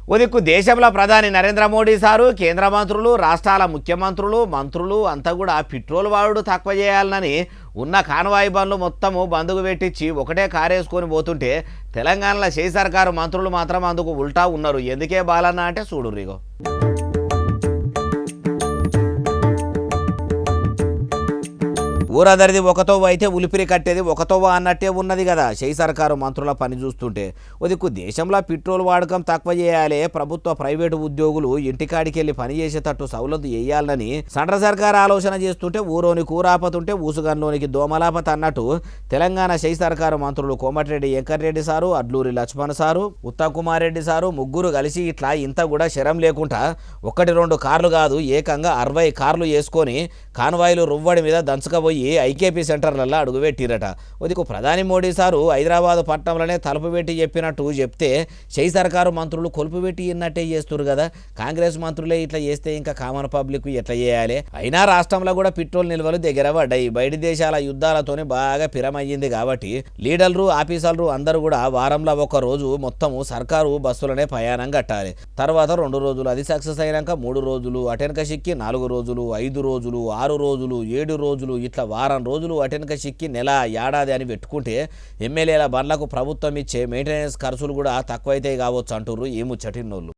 ఓ దిక్కు దేశంలో ప్రధాని నరేంద్ర మోడీ సారు కేంద్ర మంత్రులు రాష్ట్రాల ముఖ్యమంత్రులు మంత్రులు అంతా కూడా పెట్రోల్ వాడుడు తక్కువ చేయాలని ఉన్న కాన్వాయి బండ్లు మొత్తము బందుకు పెట్టించి ఒకటే కారేసుకొని పోతుంటే తెలంగాణలో చేయి సర్కారు మంత్రులు మాత్రం అందుకు ఉల్టా ఉన్నారు. ఎందుకే బాలన్న అంటే చూడుర్రిగో. ఊరదరిది ఒకతోవ అయితే ఉలిపిరి కట్టేది ఒకతోవ అన్నట్టే ఉన్నది కదా చేయి సర్కారు మంత్రుల పని చూస్తుంటే. ఒదిక్కు దేశంలో పెట్రోల్ వాడకం తక్కువ చేయాలి, ప్రభుత్వ ప్రైవేటు ఉద్యోగులు ఇంటికాడికి వెళ్ళి పని చేసేటట్టు సౌలతు వేయాలని సెంట్రల్ సర్కారు ఆలోచన చేస్తుంటే ఊరోని కూరాపతుంటే ఊసుగంలోనికి దోమలాపత అన్నట్టు తెలంగాణ చేయి సర్కారు మంత్రులు Komatireddy Venkatreddy sir, Adluri Laxman sir, Uttam Kumar Reddy sir ముగ్గురు కలిసి ఇట్లా ఇంత కూడా శరం లేకుండా 1-2 కార్లు కాదు ఏకంగా 60 కార్లు వేసుకొని కాన్వాయిలు రువ్వడి మీద దంచుకపోయి ఐకేపీ సెంటర్లలో అడుగుపెట్టిరట. ఉదికు ప్రధాని మోడీ సారు హైదరాబాద్ పట్టణంలోనే తలుపు పెట్టి చెప్పినట్టు చెప్తే చేయి సర్కారు మంత్రులు కొలుపు పెట్టి ఇన్నట్టే చేస్తున్నారు కదా. కాంగ్రెస్ మంత్రులే ఇట్లా చేస్తే ఇంకా కామన్ పబ్లిక్ ఎట్లా చేయాలి? అయినా రాష్ట్రంలో కూడా పెట్రోల్ నిల్వలు దగ్గర పడ్డాయి. బయటి దేశాల యుద్ధాలతోనే బాగా పిరమయ్యింది కాబట్టి లీడర్లు ఆఫీసర్లు అందరూ కూడా వారంలో 1 రోజు మొత్తము సర్కారు బస్సులనే ప్రయాణం కట్టాలి. తర్వాత 2 రోజులు అది సక్సెస్ అయినాక 3 రోజులు అటెనక సిక్కి 4 రోజులు 5 రోజులు 6 రోజులు 7 రోజులు ఇట్లా వారం రోజులు అటెనక సిక్కి నెల ఏడాది అని పెట్టుకుంటే ఎమ్మెల్యేల బండ్లకు ప్రభుత్వం ఇచ్చే మెయింటెనెన్స్ ఖర్చులు కూడా తక్కువైతే కావచ్చు అంటుర్రు ఈ ముచ్చటిన్నోళ్ళు.